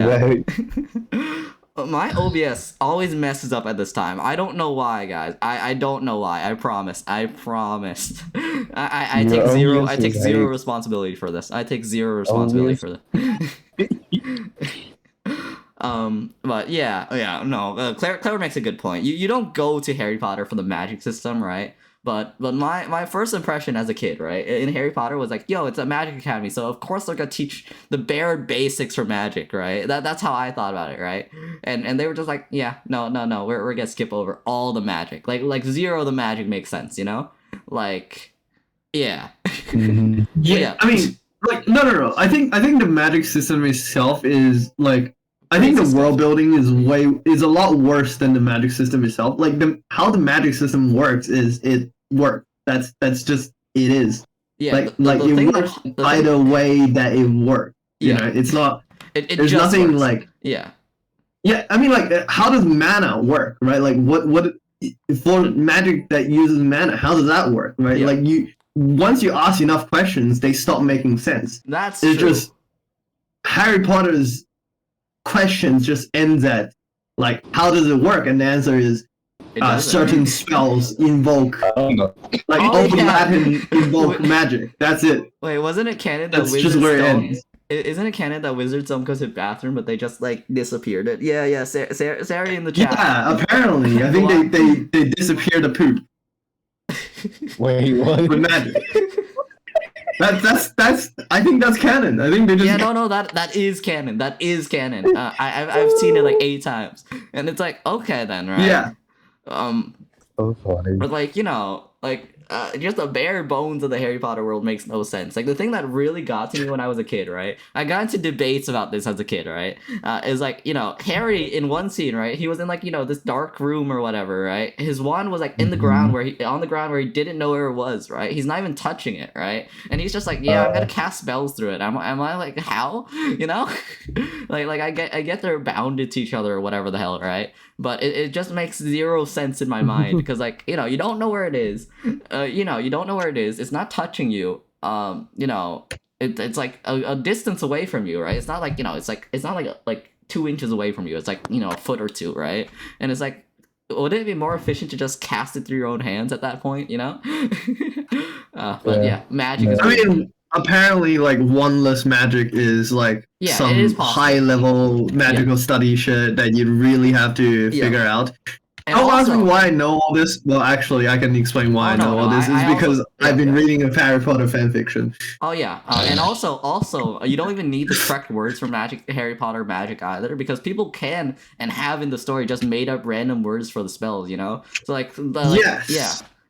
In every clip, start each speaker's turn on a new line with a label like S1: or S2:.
S1: Right.
S2: My OBS always messes up at this time. I don't know why, guys. I don't know why. I promise. I promised. I
S1: Your
S2: take zero. I
S1: OBS
S2: take
S1: is
S2: zero
S1: hate.
S2: responsibility for this. I take zero responsibility
S1: OBS.
S2: for this. But yeah, no. Claire makes a good point. You don't go to Harry Potter for the magic system, right? But my first impression as a kid, right, in Harry Potter was like, yo, it's a magic academy, so of course they're gonna teach the bare basics for magic, right? That's how I thought about it, right? And they were just like, yeah, no, we're gonna skip over all the magic, like zero of the magic makes sense, you know, like, yeah,
S1: Mhm.
S3: Yeah, I mean, like, no. I think the magic system itself is like, I think the world building is a lot worse than the magic system itself. Like how the magic system works is it works. That's just it is.
S2: yeah.
S3: Like
S2: The
S3: like it
S2: thing
S3: works
S2: that
S3: by the way that it works. You
S2: Yeah.
S3: know, it's not.
S2: it
S3: There's
S2: just
S3: nothing
S2: works.
S3: like.
S2: Yeah,
S3: Yeah, I mean, like, how does mana work, right? Like, what for magic that uses mana? How does that work, right?
S2: Yeah.
S3: Like, once you ask enough questions, they stop making sense.
S2: that's
S3: It's
S2: true.
S3: just Harry Potter's questions just ends at like, how does it work? And the answer is
S2: It doesn't.
S3: certain spells invoke,
S1: I don't know.
S3: like
S2: Oh,
S3: all the
S2: yeah.
S3: Latin invoke magic. That's it.
S2: Wait, wasn't it canon that
S3: That's
S2: Wizards
S3: just where it
S2: don't?
S3: ends.
S2: Isn't it canon that Wizards don't go to the bathroom, but they just like disappeared? It. Yeah. Sarah in the chat.
S3: Yeah, apparently, I think they disappear the poop
S1: Wait, what?
S3: with magic. That's I think that's canon. I think they just
S2: Yeah, no, that is canon. That is canon. I've seen it like 8 times, and it's like, okay then, right?
S3: Yeah.
S1: So funny.
S2: But like, you know, like just the bare bones of the Harry Potter world makes no sense. Like the thing that really got to me when I was a kid, right? I got into debates about this as a kid, right? Is like, you know, Harry in one scene, right? He was in like, you know, this dark room or whatever, right? His wand was like in the ground where on the ground where he didn't know where it was, right? He's not even touching it, right? And he's just like, yeah, I'm gonna cast spells through it. Am I like how? You know? like I get they're bounded to each other or whatever the hell, right? But it just makes zero sense in my mind because like, you know, you don't know where it is. You know, you don't know where it is. It's not touching you. You know, it's like a distance away from you, right? It's not like, you know, it's not like 2 inches away from you. It's like, you know, a foot or two, right? And it's like, would it be more efficient to just cast it through your own hands at that point, you know? But yeah, magic is.
S3: I mean, apparently, like wandless magic is like
S2: Yeah, it
S3: some
S2: is possible.
S3: high level magical study shit that you really have to
S2: Yeah.
S3: figure out.
S2: And
S3: Don't ask me
S2: also-
S3: why I know all this. Well, actually, I can explain why
S2: Oh,
S3: I
S2: no,
S3: know all
S2: no,
S3: this.
S2: I
S3: It's because
S2: also-
S3: I've been
S2: yeah.
S3: reading a Harry Potter fanfiction.
S2: Oh yeah, and also, you don't even need the correct words for Harry Potter magic either, because people can and have in the story just made up random words for the spells, you know. So like,
S3: Yes.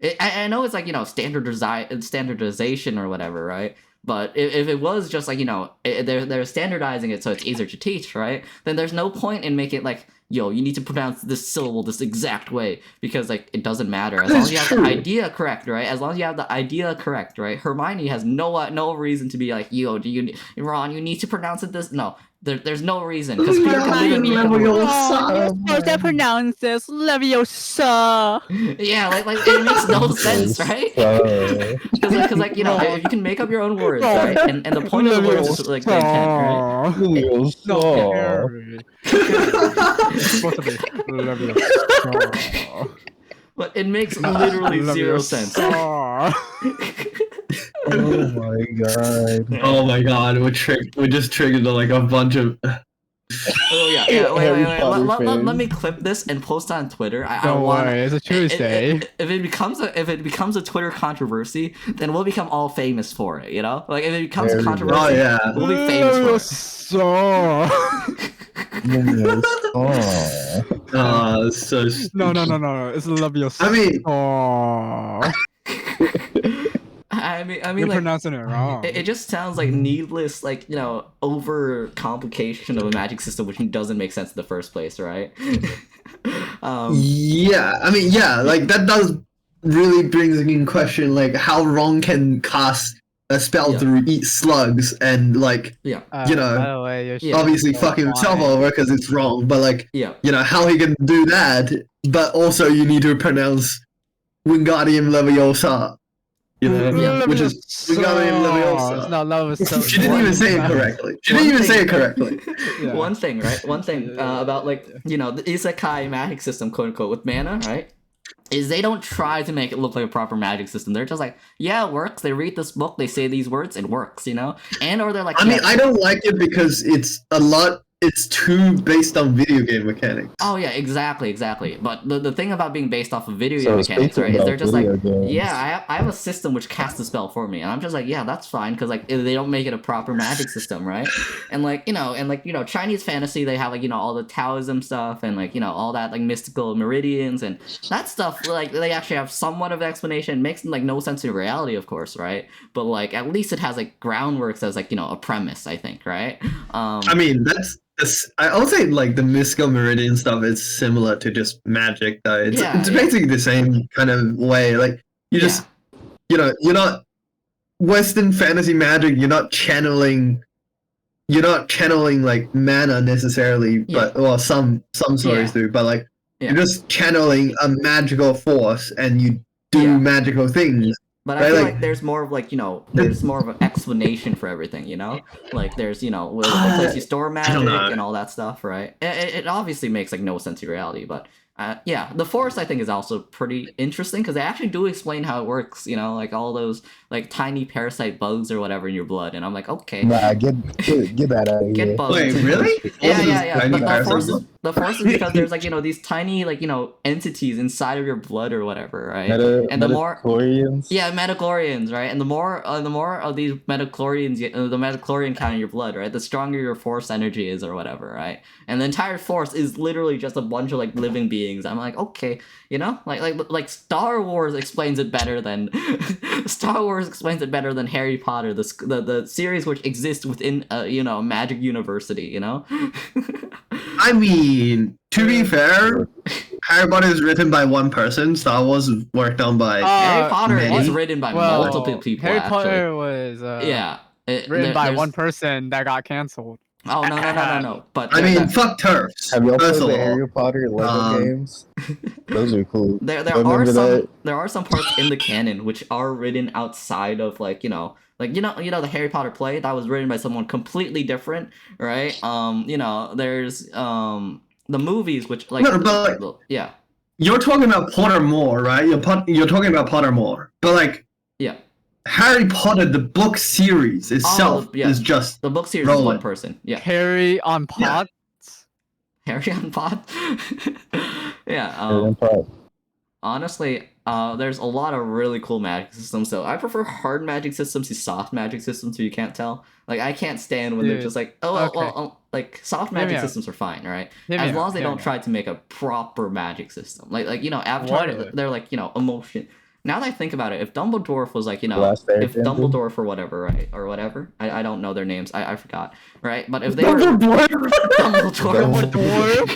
S2: yeah, I know it's like, you know, standardization or whatever, right? But if it was just like, you know, they're standardizing it so it's easier to teach, right? Then there's no point in making it like, yo, you need to pronounce this syllable this exact way, because like it doesn't matter as long as you have
S3: true.
S2: the idea correct, right? As long as you have the idea correct, right? Hermione has no reason to be like, yo, Ron, you need to pronounce it this. No, there's no reason because people can literally make up words.
S4: Oh, you're supposed to pronounce this Leviosa.
S2: Yeah, like it makes no sense, right? Because like, you know, if you can make up your own words, right? And the point of the words is like the intent, right?
S4: It's supposed to be Leviosa.
S2: But it makes literally zero sense.
S1: Oh my god.
S3: Oh my god, we just triggered like a bunch of.
S2: Oh yeah. Wait.
S1: Harry Potter
S2: Let
S1: fans.
S2: me clip this and post it on Twitter. I
S4: Don't
S2: want.
S4: worry, it's a Tuesday.
S2: If it becomes a Twitter controversy, then we'll become all famous for it. You know, like if it becomes
S1: There
S2: a
S1: we go.
S2: controversy,
S3: Oh yeah.
S2: we'll be famous for it.
S4: Leviosa.
S1: Oh.
S3: It's so.
S4: No, it's Leviosa.
S3: I mean,
S2: I mean,
S4: you're
S2: like,
S4: pronouncing it wrong.
S2: it just sounds like needless, like, you know, over complication of a magic system, which doesn't make sense in the first place, right?
S3: yeah. I mean, yeah. Like that does really brings in question like how Ron can cast a spell
S2: Yeah.
S3: through eat slugs and like
S2: Yeah,
S3: you know,
S4: by the way,
S2: Yeah.
S3: obviously fucking himself over because it's wrong, but like
S2: yeah.
S3: you know how he can do that, but also you need to pronounce Wingardium Leviosa. You know, which is Wingardium Leviosa.
S4: No, Leviosa.
S3: She didn't even say it correctly. She didn't even say it correctly.
S4: Yeah.
S2: One thing, right? One thing about like the isekai magic system, quote unquote, with mana, right? Is they don't try to make it look like a proper magic system. They're just like, yeah, it works. They read this book, they say these words, it works, And or they're like,
S3: I mean, I don't like it because it's too based on video game mechanics.
S2: oh yeah, exactly. But the thing about being based off of video
S1: So
S2: game
S1: it's
S2: mechanics,
S1: based
S2: right, is
S1: on
S2: they're just like,
S1: video games.
S2: yeah, I have a system which casts a spell for me, and I'm just like, yeah, that's fine, because like they don't make it a proper magic system, right? And like Chinese fantasy, they have like all the Taoism stuff and like all that like mystical meridians and that stuff. Like they actually have somewhat of an explanation. It makes like no sense in reality, of course, right? But like at least it has like groundworks as like a premise, I think, right?
S3: I mean, I would say like the mystical meridian stuff is similar to just magic though. It's basically the same kind of way. Like you just you're not Western fantasy magic, you're not channeling like mana necessarily, but well some stories do, but like you're just channeling a magical force and you do magical things.
S2: But I feel like there's more of like there's more of an explanation for everything, like there's where the place you store magic and all that stuff, right? It obviously makes like no sense in reality, but the force I think is also pretty interesting because they actually do explain how it works, like all those like tiny parasite bugs or whatever in your blood, and I'm like, okay,
S1: nah, get that out of here.
S2: get bugs.
S3: Wait, really?
S2: Yeah.
S3: Tiny
S2: The force is because there's like these tiny like entities inside of your blood or whatever, right? And the more metachlorians, right? And the more of these metachlorians, the metachlorian count in your blood, right? The stronger your force energy is or whatever, right? And the entire force is literally just a bunch of like living beings. I'm like, okay, like Star Wars explains it better than Harry Potter, the series which exists within a magic university,
S3: I mean, to be fair, Harry Potter is written by one person. Star Wars is worked on by
S2: Harry Potter
S3: many.
S2: is written by multiple people.
S4: Harry
S2: actually.
S4: Potter was written by one person that got canceled.
S2: Oh no! But
S3: I mean, fuck turfs.
S1: Have you all played
S3: First of
S1: the
S3: all.
S1: Harry Potter Lego games? Those are cool.
S2: There
S1: Remember
S2: are some parts in the canon which are written outside of like the Harry Potter play that was written by someone completely different, right? There's the movies which like yeah.
S3: You're talking about Pottermore, right? You're talking about Pottermore, but like Harry Potter, the book series itself is just
S2: the book series is one person. Yeah.
S4: Harry on pot.
S2: Harry on pot. Yeah.
S1: Harry on pot.
S2: Honestly, there's a lot of really cool magic systems. So I prefer hard magic systems to soft magic systems. So you can't tell. Like I can't stand when they're just like, like soft magic systems are fine, right? As long as they don't try to make a proper magic system. Like Avatar, they're like emotion. Now that I think about it, if Dumbledore was like, if Dumbledore for whatever, right? Or whatever. I don't know their names. I forgot. Right? But if they were Dumbledore.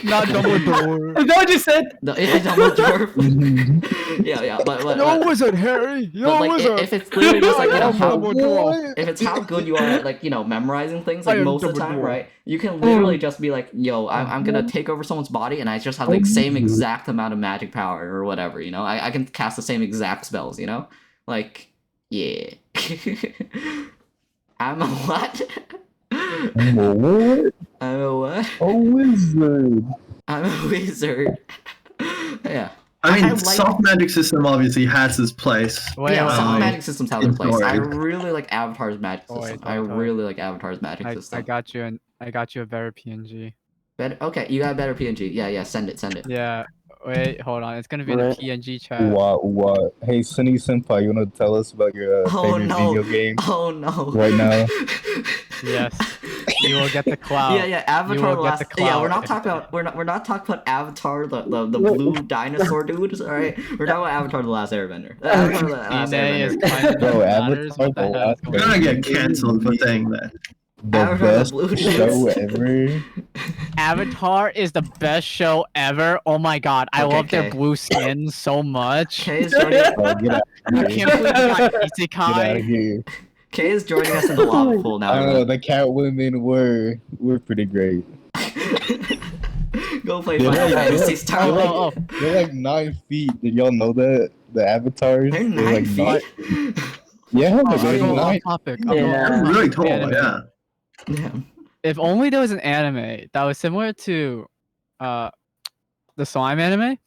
S4: Not Dumbledore.
S3: Is that what you said?
S2: Dumbledore. yeah. But
S4: no wizard, Harry.
S2: No wizard. If it's literally just like if it's how good you are at like memorizing things like most of the time, right? You can literally just be like, yo, I'm gonna take over someone's body and I just have the same exact amount of magic power or whatever, I can cast the same exact spells, like yeah. I'm a what?
S1: I'm a what?
S2: I'm a what?
S1: A wizard.
S2: I'm a wizard. Yeah.
S3: I mean, soft magic system obviously has its place.
S2: Soft magic systems have their place. I really like Avatar's magic system. I really like Avatar's magic system.
S4: I got you a better PNG.
S2: Better? Okay, you got a better PNG. Yeah, send it.
S4: Yeah. Wait, hold on. It's gonna be in the PNG chat.
S1: What? Hey, Sunny Senpai, you wanna tell us about your favorite video game?
S2: Oh no!
S1: Right now.
S4: Yes. You will get the cloud.
S2: Yeah. Avatar the last. Yeah, we're not talking about Avatar the blue dinosaur dudes. All right, we're talking about Avatar the Last Airbender. Avatar the Last Airbender.
S1: Bro, Avatar the Last Airbender.
S3: We're gonna get canceled for saying that.
S1: The best show ever.
S4: Avatar is the best show ever. Oh my god, I love their blue skin so much.
S2: Kay is joining us.
S4: I can't believe you got Isekai.
S1: Get out of here.
S2: Kay is joining us in the lava pool now.
S1: I don't know. The cat women were pretty great.
S2: Go play Final Fantasy Star.
S1: They're like 9 feet. Did y'all know that? The avatars.
S2: They're 9 feet.
S1: Yeah,
S4: Oh,
S1: the
S4: I'm going off
S1: Knight.
S4: topic.
S3: That's really cool.
S4: Anime.
S3: Yeah.
S2: Yeah.
S4: If only there was an anime that was similar to the slime anime,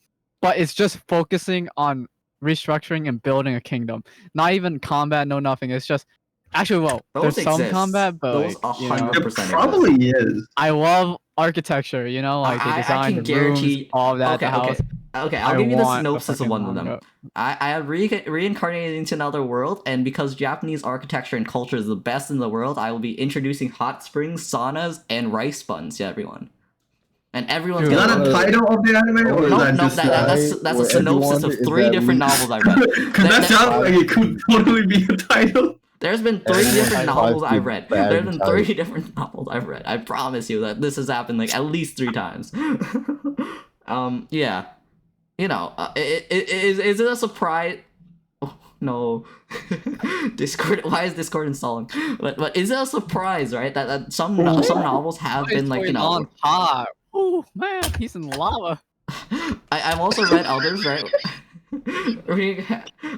S4: but it's just focusing on restructuring and building a kingdom. Not even combat, no nothing. It's just actually
S2: Those
S4: there's some
S2: exist.
S4: combat, but
S2: Those
S4: like, you know,
S2: 100%
S3: It probably is.
S4: I love architecture. You know, like they
S2: I
S4: design
S2: can
S4: the rooms,
S2: guarantee.
S4: all of that.
S2: Okay,
S4: the house.
S2: okay. I'll
S4: I
S2: give you the
S4: want a
S2: synopsis of
S4: fucking
S2: one of them.
S4: manga.
S2: I have reincarnated into another world, and because Japanese architecture and culture is the best in the world, I will be introducing hot springs, saunas, and rice buns to everyone. And everyone's
S4: Dude,
S3: Is
S2: gonna
S3: that a title of the anime, or is
S2: No,
S3: that
S2: no,
S3: just
S2: that's a
S1: where
S2: synopsis
S1: everyone
S2: of
S1: is
S2: 3
S1: at
S2: different
S1: least-
S2: novels I read.
S3: Because that sounds like it could totally be a title.
S2: There's been 3
S1: Everyone
S2: different
S1: has
S2: novels
S1: to
S2: I've read.
S1: bag
S2: There's been
S1: type.
S2: 3 different novels I've read. I promise you that this has happened like at least 3 times. Yeah. You know, is it a surprise? Oh, no. Discord. Why is Discord installing? But is it a surprise, right? That some novels have
S4: What is
S2: been like, you
S4: going
S2: know.
S4: on top? Oh man, he's in lava.
S2: I've also read others, right?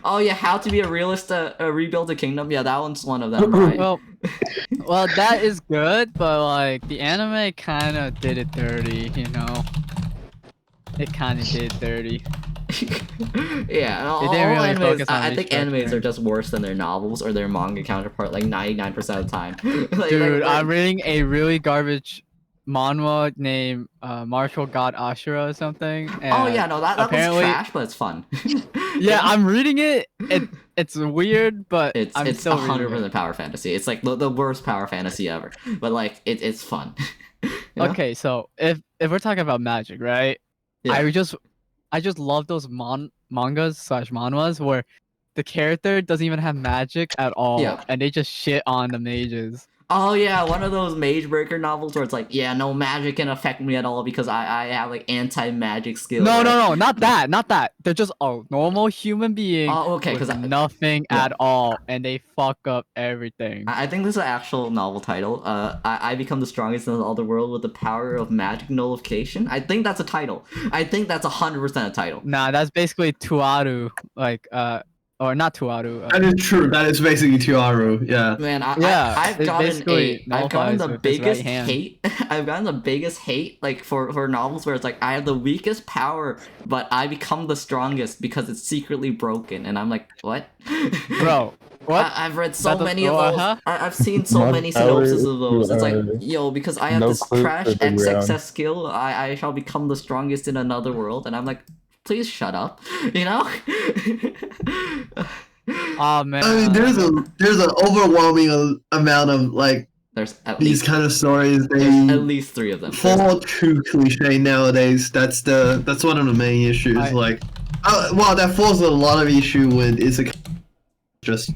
S2: Oh yeah, How to Be a Realist, Rebuild a Kingdom. Yeah, that one's one of them, right?
S4: Well, that is good, but like the anime kind of did it dirty, you know. It kind of did dirty.
S2: Yeah, all
S4: didn't really
S2: animes,
S4: focus on
S2: I think animes
S4: restructuring.
S2: are just worse than their novels or their manga counterpart, like 99% of the time.
S4: Dude, I'm reading a really garbage manhwa named Martial God Ashura or something.
S2: Oh
S4: and
S2: yeah, no, that was
S4: apparently-
S2: trash, but it's fun.
S4: Yeah, I'm reading it. It's weird, but
S2: it's
S4: I'm still reading
S2: 100%
S4: it.
S2: power fantasy. It's like the worst power fantasy ever, but like it's fun. You know?
S4: Okay, so if we're talking about magic, right?
S2: Yeah.
S4: I just love those mangas slash manhwas where the character doesn't even have magic at all,
S2: Yeah.
S4: and they just shit on the mages.
S2: Oh yeah, one of those Mage Breaker novels where it's like, yeah, no magic can affect me at all because I have like anti-magic skills.
S4: No,
S2: right?
S4: no, not that. They're just a normal human being
S2: Oh, okay,
S4: with
S2: because
S4: nothing
S2: yeah.
S4: at all, and they fuck up everything.
S2: I think this is an actual novel title. I become the strongest in the other world with the power of magic nullification. I think that's a title. I think that's 100% a title.
S4: Nah, that's basically Tuaru, like or not Tuaru.
S3: That is true. That is basically Tuaru. Yeah.
S2: Man,
S4: Yeah,
S2: I've
S4: it
S2: gotten
S4: basically
S2: I've gotten
S4: nullifies
S2: the
S4: with his right
S2: biggest
S4: hand.
S2: hate. I've gotten the biggest hate like for novels where it's like I have the weakest power, but I become the strongest because it's secretly broken, and I'm like, what?
S4: Bro, what?
S2: I've read so
S4: That
S2: many of
S4: does-
S2: those.
S4: huh?
S2: I've seen so
S1: Not
S2: many
S1: power
S2: synopses of those. It's like,
S1: to,
S2: yo, because I have
S1: no
S2: this
S1: clue
S2: trash
S1: to the ground.
S2: XXS skill, I shall become the strongest in another world, and I'm like, please shut up, you know?
S4: Oh man.
S3: I mean, there's an overwhelming amount of like
S2: There's at
S3: these
S2: least
S3: kind of stories.
S2: there's at
S3: They
S2: least 3 of them.
S3: fall too cliche nowadays. That's one of the main issues. Like, well, that falls with a lot of issue with is just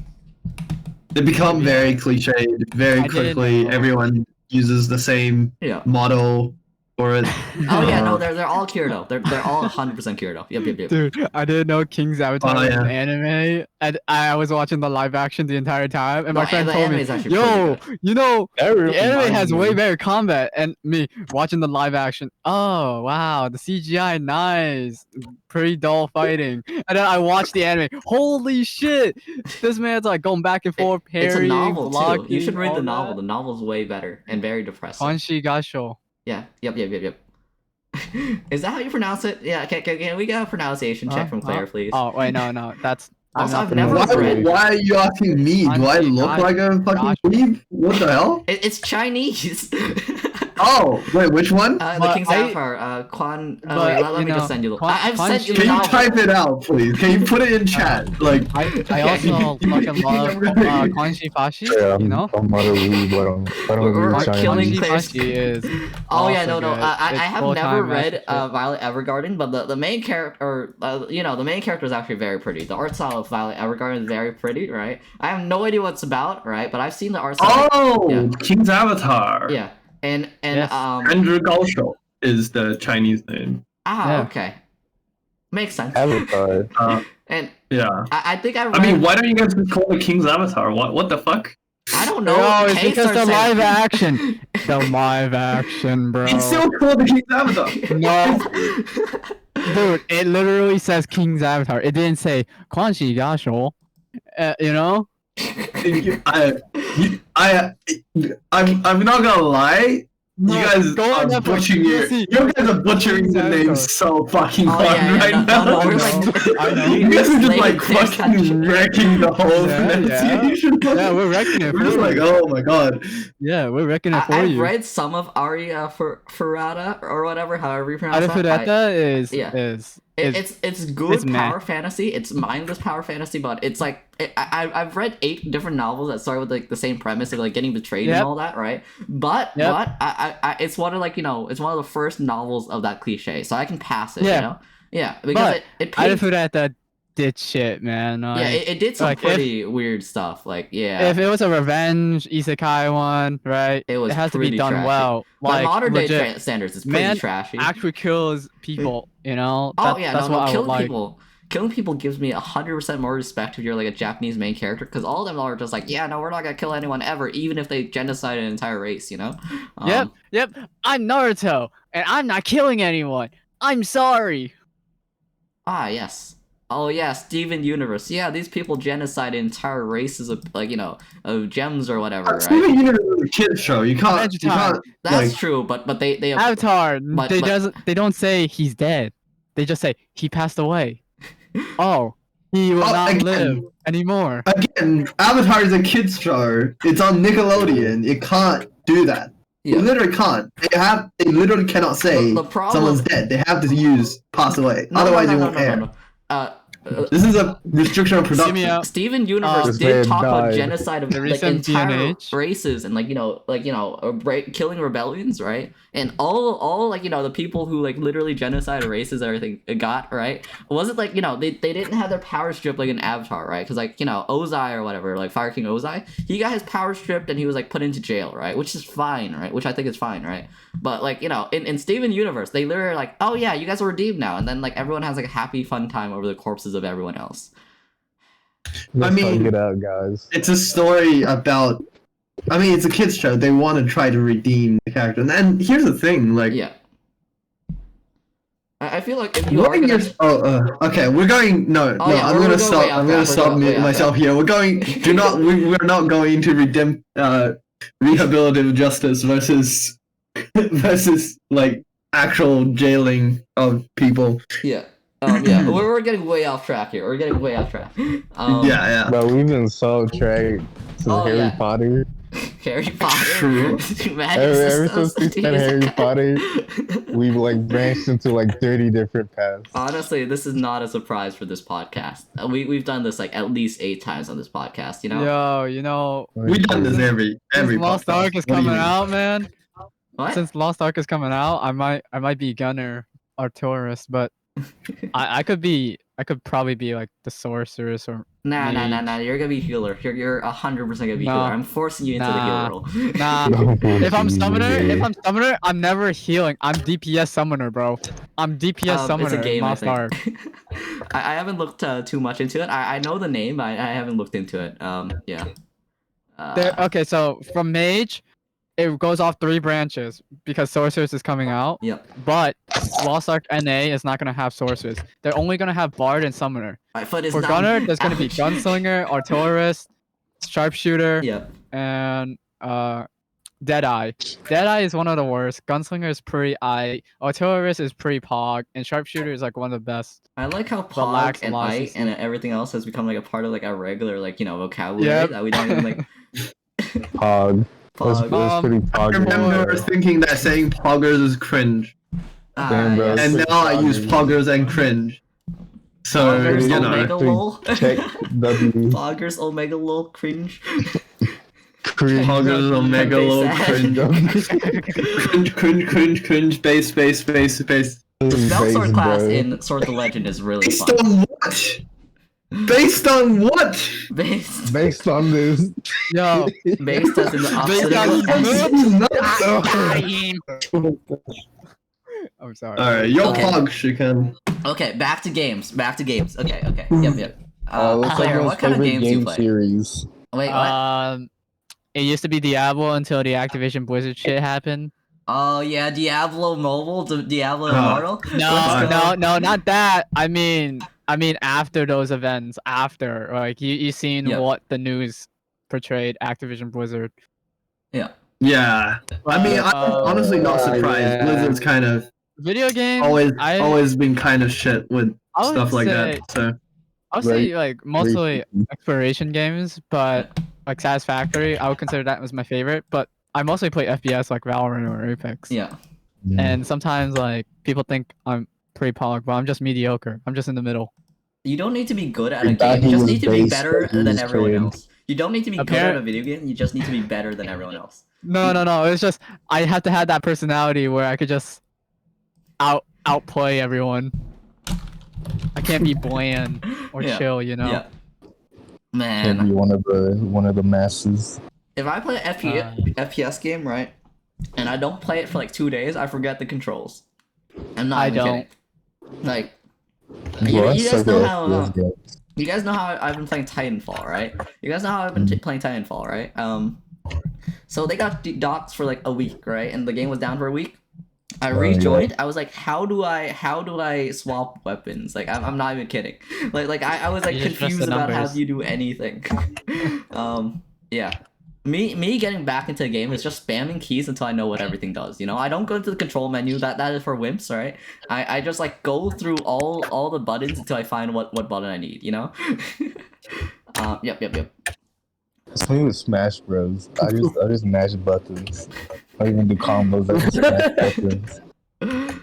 S3: they become very cliched very
S4: I didn't
S3: quickly.
S4: know.
S3: Everyone uses the same
S2: Yeah.
S3: model for it.
S2: Oh yeah, no, they're all Kirito. They're all 100% Kirito. Yep.
S4: Dude, I didn't know King's Avatar
S3: Oh,
S4: was
S3: yeah.
S4: an anime, and I was watching the live action the entire time, and my
S2: No,
S4: friend
S2: the
S4: told
S2: anime
S4: me,
S2: is actually
S4: "Yo,
S2: pretty
S4: you know, the
S1: Everyone
S4: anime has
S1: knew.
S4: way better combat," and me watching the live action. Oh wow, the CGI nice, pretty dull fighting, and then I watched the anime. Holy shit, this man's like going back and forth,
S2: It's a
S4: parrying,
S2: novel
S4: blocking.
S2: too. You should read
S4: all
S2: the novel.
S4: that.
S2: The novel's way better and very depressing.
S4: Kanshi Gasho.
S2: Yeah. Yep. Is that how you pronounce it? Yeah. Can we get a pronunciation check from Claire, please?
S4: Oh wait, no, that's. I'm
S2: Also,
S4: not
S2: I've never
S4: pronouncing
S3: Why,
S4: it.
S2: read-
S3: why are you asking me? Do I look like a fucking weeb? What the hell?
S2: It's Chinese.
S3: Oh, wait, which one?
S2: The
S4: But
S2: King's
S4: I-
S2: Avatar. Quan.
S4: but,
S2: Wait, let
S4: you
S2: me just
S4: know,
S2: send you the.
S4: Quan-
S2: I've
S4: Quan
S2: sent you the
S3: Can you
S2: novel.
S3: type it out, please? Can you put it in chat? Like,
S4: I also fucking love Kanshi Fashi,
S1: Yeah,
S4: you know?
S1: I'm not a weeb, but I don't
S2: We're
S1: read Chinese.
S2: killing
S4: Kanshi
S2: Claire's-
S4: Fashi is.
S2: Oh yeah,
S4: also
S2: no.
S4: good.
S2: I
S4: It's
S2: have
S4: full-time
S2: never read
S4: mastership.
S2: Violet Evergarden, but the main character, the main character is actually very pretty. The art style of Violet Evergarden is very pretty, right? I have no idea what it's about, right? But I've seen the art style.
S3: oh,
S2: Yeah.
S3: King's Avatar.
S2: Yeah, and
S4: Yes.
S3: Andrew Gaosho is the Chinese name.
S4: Yeah.
S2: Okay, makes sense.
S1: Avatar.
S2: And
S3: Yeah.
S2: I think I read.
S3: I mean, why don't you guys just call it King's Avatar? What the fuck?
S2: I don't know.
S4: No, it's
S2: Kay
S4: because the
S2: starts saying-
S4: live action. The live action, bro.
S3: It's still called the King's Avatar.
S4: No, dude, it literally says King's Avatar. It didn't say Quan Shi Gasho. You know?
S3: I'm not gonna lie. You
S4: No,
S3: guys
S4: go on
S3: are
S4: Netflix.
S3: butchering
S4: You'll
S3: it.
S4: see.
S3: You guys are butchering the name
S4: Avatar.
S3: so fucking
S2: Oh,
S3: hard
S2: yeah,
S3: right
S2: no,
S3: now.
S2: no,
S4: I
S2: we're
S4: know,
S2: like,
S4: I know.
S3: You guys are just like
S2: Slave
S3: fucking
S2: country.
S3: wrecking the whole
S4: Yeah,
S3: pronunciation.
S4: Yeah, we're wrecking it
S3: We're
S4: for
S3: just like,
S4: you.
S3: oh my god.
S4: Yeah, we're wrecking it for
S2: I've
S4: you.
S2: read some of Aria Ferrata or whatever, however you pronounce that.
S4: Arifureta is
S2: yeah.
S4: is
S2: It's good
S4: it's meh.
S2: power fantasy. It's mindless power fantasy, but it's like I've read 8 different novels that start with like the same premise of like getting betrayed and
S4: Yep.
S2: all that, right? But I it's one of like it's one of the first novels of that cliche, so I can pass it.
S4: Yeah.
S2: You know, yeah, because
S4: But
S2: it paid,
S4: Arifureta did shit, man.
S2: yeah,
S4: Like,
S2: it did some
S4: like, if-
S2: pretty weird stuff. Like yeah,
S4: if it was a revenge isekai one, right?
S2: It was
S4: has to be
S2: pretty
S4: done
S2: trashy.
S4: well.
S2: by
S4: Like
S2: modern day
S4: legit,
S2: standards, it's pretty
S4: man
S2: trashy.
S4: actually kills people. You know.
S2: Oh yeah,
S4: that's
S2: no,
S4: what I would
S2: killing
S4: like.
S2: people. Killing people gives me 100% more respect if you're like a Japanese main character, because all of them are just like, yeah, no, we're not gonna kill anyone ever, even if they genocide an entire race, you know?
S4: Yep. I'm Naruto, and I'm not killing anyone. I'm sorry.
S2: Ah, yes. Oh yeah, Steven Universe. Yeah, these people genocide entire races of of gems or whatever,
S3: It's
S2: right?
S3: even universe a kid show. You can't. You can't.
S2: That's
S3: like,
S2: true, but they
S4: Avatar.
S2: but-
S4: They don't say he's dead. They just say he passed away. Oh, he will not
S3: again.
S4: live anymore.
S3: Again, Avatar is a kids show. It's on Nickelodeon. It can't do that.
S2: Yeah.
S3: It literally can't. They literally cannot say
S2: The problem-
S3: someone's dead. They have to use pass away.
S2: No,
S3: Otherwise,
S2: no,
S3: it
S2: no,
S3: won't
S2: no, no,
S3: air.
S2: no, no.
S3: This is a restriction on
S4: See me
S3: production.
S4: out.
S2: Steven Universe
S1: This
S2: did
S1: man
S2: talk about
S1: died.
S2: genocide of
S4: The
S2: like
S4: recent
S2: entire
S4: DNH.
S2: races and killing rebellions, right? And all the people who like literally genocide races and everything got right. Was it like they didn't have their power stripped like in Avatar, right? Because Ozai or whatever, like Fire King Ozai, he got his power stripped and he was like put into jail, right? Which is fine, right? Which I think is fine, right? But like in Steven Universe, they literally are like, oh yeah, you guys are redeemed now, and then like everyone has like a happy fun time over the corpses of everyone else.
S1: Let's
S3: mean-
S1: hug it out, guys.
S3: It's a story about. I mean, it's a kids show. They want to try to redeem the character. And here's the thing, like.
S2: Yeah. I feel like if you are
S3: What
S2: gonna...
S3: years? Okay. We're going. No.
S2: Oh, yeah,
S3: I'm
S2: we're
S3: gonna
S2: going way
S3: stop.
S2: off
S3: I'm
S2: track,
S3: gonna
S2: we're
S3: stop
S2: going way
S3: muting
S2: off
S3: myself
S2: track.
S3: here. We're going. Do not. We're not going to rehabilitative justice versus like actual jailing of people.
S2: Yeah. Yeah. We're getting way off track here. We're getting way off track.
S3: Yeah.
S1: But we've been so tracked to
S2: Oh,
S1: Harry
S2: yeah.
S1: Potter.
S2: Harry Potter.
S3: True.
S2: Magic
S1: Ever
S2: systems.
S1: since we said Harry Potter, we've like branched into like 30 different paths.
S2: Honestly, this is not a surprise for this podcast. We've done this like at least 8 times on this podcast. You know
S4: Yo, you know,
S3: We've done this every
S4: since Lost
S3: podcast.
S4: Ark is
S3: What do you
S4: coming
S3: mean?
S4: out, man.
S2: what?
S4: Since Lost Ark is coming out, I might be Gunner or Taurus, but I could probably be like the sorceress or
S2: Nah.
S4: mage.
S2: You're gonna be healer. You're 100% gonna be
S4: No.
S2: healer. I'm forcing you into the
S4: Nah.
S2: healer role.
S4: Nah. If I'm summoner, I'm never healing. I'm DPS summoner, bro. I'm DPS summoner.
S2: It's a game,
S4: in Lost
S2: I
S4: Ark.
S2: think. I haven't looked too much into it. I know the name, but I haven't looked into it. Yeah.
S4: Okay, so from mage, it goes off 3 branches because sorceress is coming out.
S2: Yep.
S4: But Lost Ark NA is not gonna have sorceress. They're only gonna have bard and summoner.
S2: My foot is
S4: For
S2: numb.
S4: gunner, there's gonna be
S2: Ouch.
S4: gunslinger, artillerist, sharpshooter,
S2: Yep.
S4: and Deadeye. Deadeye is one of the worst. Gunslinger is pretty eye. Artillerist is pretty pog, and sharpshooter is like one of the best.
S2: I like how
S4: Relax
S2: pog and
S4: a lot of
S2: ite and everything else has become like a part of like our regular vocabulary
S4: Yep.
S2: that we don't even like.
S1: Pog. That's
S2: Pog.
S1: pretty
S3: I
S1: pog.
S3: remember thinking that saying poggers is cringe,
S1: Damn, bro.
S2: Yes.
S3: and
S1: Pretty
S3: now I use
S1: poggers.
S3: poggers and cringe. So
S2: Poggers,
S3: you know,
S2: Omega lol.
S1: Check W.
S2: Poggers, Omega lol, cringe.
S1: Cringe.
S3: poggers omega
S2: They
S3: low
S2: said.
S3: cringe, space.
S2: The Spellsword
S1: Based,
S2: class
S1: bro.
S2: in Sword of the Legend is really
S3: Based
S2: fun.
S3: on what? Based on what?
S2: Based
S1: Based on this.
S4: Yo,
S2: based as in the opposite
S4: on
S2: of
S3: This is nuts.
S4: I'm sorry.
S3: Alright, your
S2: Okay.
S3: pog, Shikan.
S2: Okay, back to games. Okay. Yep.
S1: What's
S2: Claire,
S1: everyone's
S2: what kind of
S1: favorite
S2: games do you
S1: game
S2: play?
S1: series?
S2: Wait, what?
S4: It used to be Diablo until the Activision Blizzard shit happened.
S2: Oh yeah, Diablo Mobile, Diablo
S3: Oh.
S2: Immortal.
S4: No,
S2: Let's go.
S4: no, not that. I mean, I mean, after those events, after like you seen
S2: Yeah.
S4: what the news portrayed Activision Blizzard.
S2: Yeah.
S3: Yeah. I mean, I'm honestly not surprised.
S4: yeah.
S3: Blizzard's kind of
S4: Video games.
S3: always been kind of shit with
S4: I would
S3: stuff like
S4: say-
S3: that. So
S4: I would
S1: Very-
S4: say like mostly exploration games, but like Satisfactory, I would consider that as my favorite. But I mostly play FPS like Valorant or Apex.
S2: Yeah.
S4: And sometimes like people think I'm pretty polished, but I'm just mediocre. I'm just in the middle.
S2: You don't need to be good at a
S1: He thought
S2: game. You
S1: he
S2: just
S1: was
S2: need to be
S1: based,
S2: better
S1: but he
S2: than
S1: was
S2: everyone
S1: trained.
S2: else. You don't need to be good at a video game. You just need to be better than everyone else.
S4: No. It's just I have to have that personality where I could just outplay everyone. I can't be bland or
S2: Yeah.
S4: chill, you know.
S2: Yeah.
S1: Can't
S2: Man,
S1: be one of the masses.
S2: if I play an FPS game, right, and I don't play it for like 2 days, I forget the controls. I'm not
S4: I
S2: even
S4: don't.
S2: kidding. Like,
S1: Well, I
S2: you guys
S1: suck
S2: know
S1: at
S2: how
S1: FPS games.
S2: you guys know how I've been playing Titanfall, right? You guys know how I've been playing Titanfall, right? So they got docked for like a week, right? And the game was down for a week. I
S1: Oh,
S2: rejoined. I was like, how do I swap weapons? Like, I'm not even kidding. Like I was like
S4: You just press
S2: confused
S4: the
S2: about how
S4: numbers.
S2: you do anything. Yeah. Me getting back into the game is just spamming keys until I know what everything does. You know, I don't go into the control menu. That is for wimps, right? I just like go through all the buttons until I find what button I need. You know. Yep.
S1: Same with Smash Bros. I just mash buttons. I even do combos. I just smash buttons.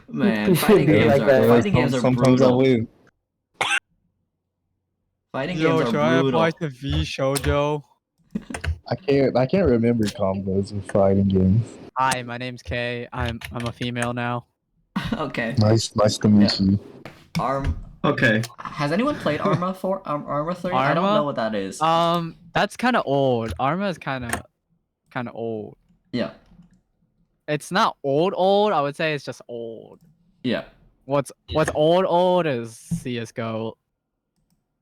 S2: Man, fighting games
S5: Like
S2: are
S5: that.
S2: fighting games are
S1: Sometimes I
S2: brutal.
S1: win.
S2: Fighting games are brutal.
S4: to V Shoujo?
S1: I can't remember combos with fighting games.
S4: Hi, my name's Kay. I'm a female now.
S2: Okay.
S1: Nice to meet you.
S3: okay.
S2: Has anyone played Arma 4? Arma 3? I don't
S4: Arma?
S2: know what that is.
S4: That's kind of old. Arma is kind of old.
S2: Yeah.
S4: It's not old. I would say it's just old.
S2: Yeah.
S4: What's old is CS:GO.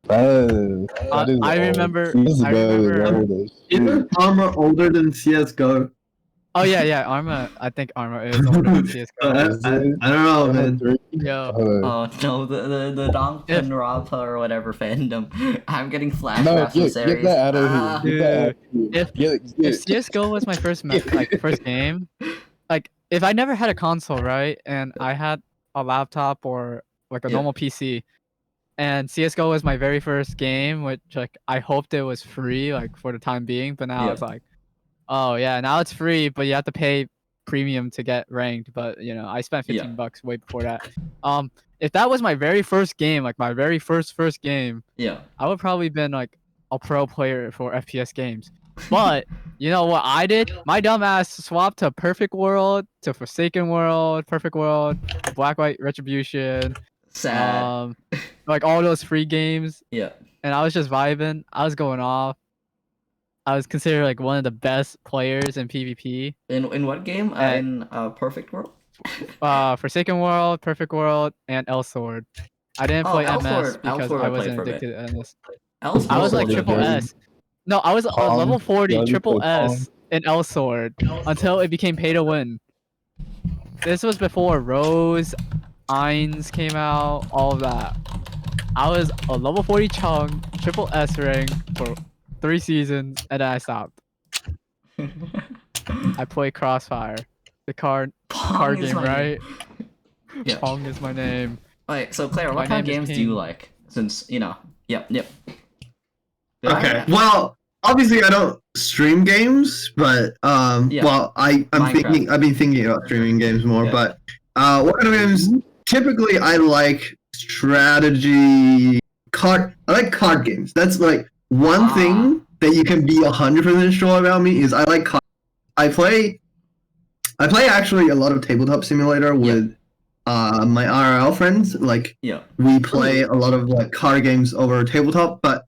S1: That is
S4: I
S1: old.
S4: remember-
S1: CS:GO
S4: I remember-
S1: is old as shit.
S3: Isn't Armor older than CS:GO?
S4: Oh yeah, Arma. I think Arma is older than CS:GO.
S3: I don't know, man.
S4: Yo,
S2: Oh no, the Danganronpa or whatever fandom. I'm getting
S1: No,
S2: flashbacks from
S1: get
S2: series.
S1: that out of here. Get that out of here.
S4: If
S1: Get-
S4: CS:GO was my first first game, like if I never had a console, right, and I had a laptop or like a
S2: Yeah.
S4: normal PC, and CS:GO was my very first game, which like I hoped it was free, like for the time being, but now
S2: Yeah.
S4: it's like, oh yeah, now it's free, but you have to pay premium to get ranked. But you know, I spent
S2: Yeah.
S4: $15 way before that. If that was my very first game, like my very first game,
S2: Yeah.
S4: I would probably been like a pro player for FPS games. But you know what I did? My dumb ass swapped to Perfect World, to Forsaken World, Perfect World, Black White Retribution,
S2: Sad.
S4: like all those free games,
S2: Yeah.
S4: and I was just vibing. I was going off. I was considered like one of the best players in PvP.
S2: In what game? In Perfect World?
S4: Forsaken World, Perfect World, and Elsword. I didn't
S2: Oh,
S4: play MS
S2: Elsword-
S4: because
S2: Elsword I
S4: I
S2: played
S4: wasn't
S2: for a bit.
S4: addicted to MS.
S2: Else
S4: I was like
S1: Elsword,
S4: triple
S1: dude.
S4: S. No, I was
S1: Pong,
S4: level 40
S1: yeah, you
S4: triple
S1: played Pong.
S4: S in Elsword until it became pay to win. This was before Rose, Ainz came out, all of that. I was a level 40 Chung, triple S rank for 3 seasons, and then I stopped. I play Crossfire, the card
S2: Pong is
S4: game,
S2: my name.
S4: right?
S2: Yeah.
S4: Pong is my name.
S2: Wait, so Claire,
S4: My
S2: what kind of
S4: name is
S2: games do you
S4: King.
S2: like? Since Yep. Did
S3: Okay.
S2: I-
S3: Well, obviously I don't stream games, but
S2: Yeah.
S3: well, I'm
S2: Minecraft.
S3: I've been thinking about streaming games more,
S2: Yeah.
S3: but what kind of games? Typically, I like strategy I like card games. That's like one
S2: Ah.
S3: thing that you can be 100% sure about me is I like card. I play actually a lot of tabletop simulator with my IRL friends. Like
S2: Yeah.
S3: we play a lot of like card games over tabletop, but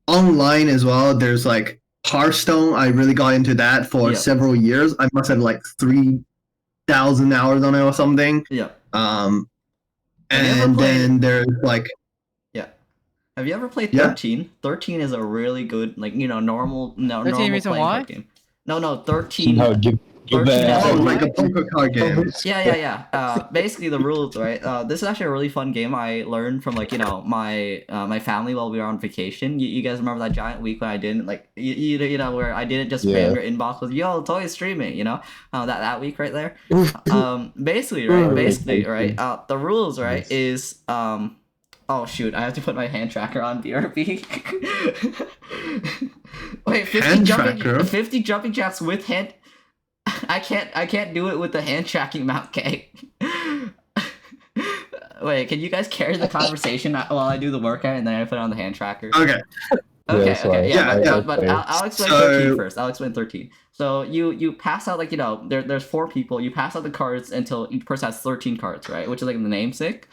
S3: online as well. There's like Hearthstone. I really got into that for
S2: Yeah.
S3: several years. I must have like 3,000 hours on it or something.
S2: Yeah.
S3: Have you
S2: ever
S3: and
S2: played-
S3: then there's like
S2: Have you ever played
S3: Yeah.
S2: 13? 13 is a really good, like, normal
S4: 13
S2: normal
S4: Reason
S2: playing
S4: Why?
S2: card game. No, 13.
S1: No, give Your
S2: 13
S1: bad.
S2: as
S3: Oh,
S2: in
S3: like a
S2: right?
S3: poker card game.
S2: Yeah. Basically the rules, right? This is actually a really fun game I learned from like my family while we were on vacation. You guys remember that giant week when I didn't like where I didn't just spam
S1: Yeah.
S2: your inbox with yo Toy streaming, that week right there. Basically the rules right
S1: Yes.
S2: is oh shoot, I have to put my hand tracker on BRB. Wait, 50 jumping jacks with hand. I can't do it with the hand tracking mount K. Wait, can you guys carry the conversation while I do the workout and then I put it on the hand tracker?
S3: Okay.
S2: Okay,
S1: that's why.
S2: but I'll explain
S3: So-
S2: 13 first. I'll explain 13. So you pass out like there's 4 people. You pass out the cards until each person has 13 cards, right? Which is like the namesake.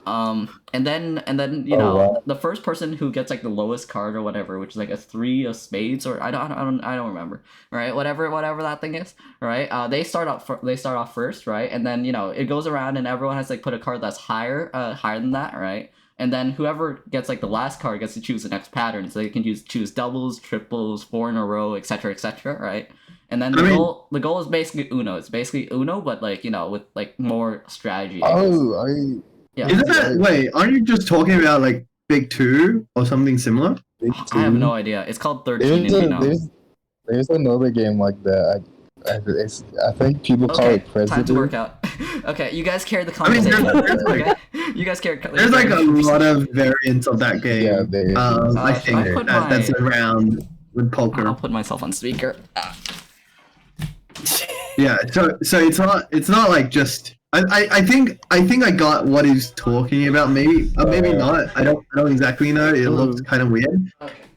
S2: And then
S1: wow.
S2: the first person who gets like the lowest card or whatever, which is like a 3 of spades or I don't remember, right? Whatever that thing is, right? They start off first, right? And then it goes around and everyone has to like put a card that's higher than that, right? And then whoever gets like the last card gets to choose the next pattern, so they can choose doubles, triples, 4 in a row, etc., right? And then the goal is basically Uno. It's basically Uno, but like with like more strategy. I guess.
S1: Oh,
S2: Yeah.
S3: Isn't that wait? Aren't you just talking about like Big Two or something similar?
S2: I have no idea. It's called 13 if you know.
S1: There's another game like that. I think people call
S2: Okay,
S1: it President.
S2: time to work out. Okay, you guys carry the
S3: I mean,
S2: conversation.
S3: there's like-
S2: Okay? You guys carry.
S3: There's like a lot of variants of that game.
S1: Yeah, there is.
S3: I think
S2: I put
S3: that's
S2: my-
S3: around with poker.
S2: I'll put myself on speaker.
S3: Yeah, so it's not like just I think I got what he's talking about. Maybe not. I don't exactly know. It looks kind of weird.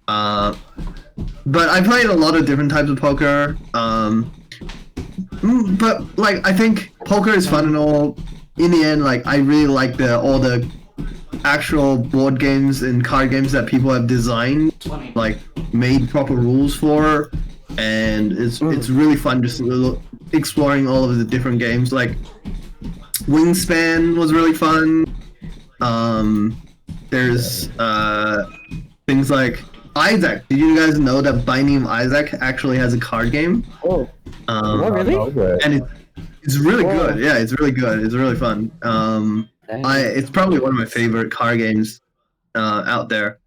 S3: But I played a lot of different types of poker. But like I think poker is fun and all. In the end, like I really like all the actual board games and card games that people have designed, like made proper rules for, and it's really fun just exploring all of the different games. Like Wingspan was really fun. There's things like Isaac. Did you guys know that Binding of Isaac actually has a card game?
S5: Oh, really?
S1: Okay.
S3: And it's really good. Yeah, it's really good. It's really fun. It's probably one of my favorite card games out there.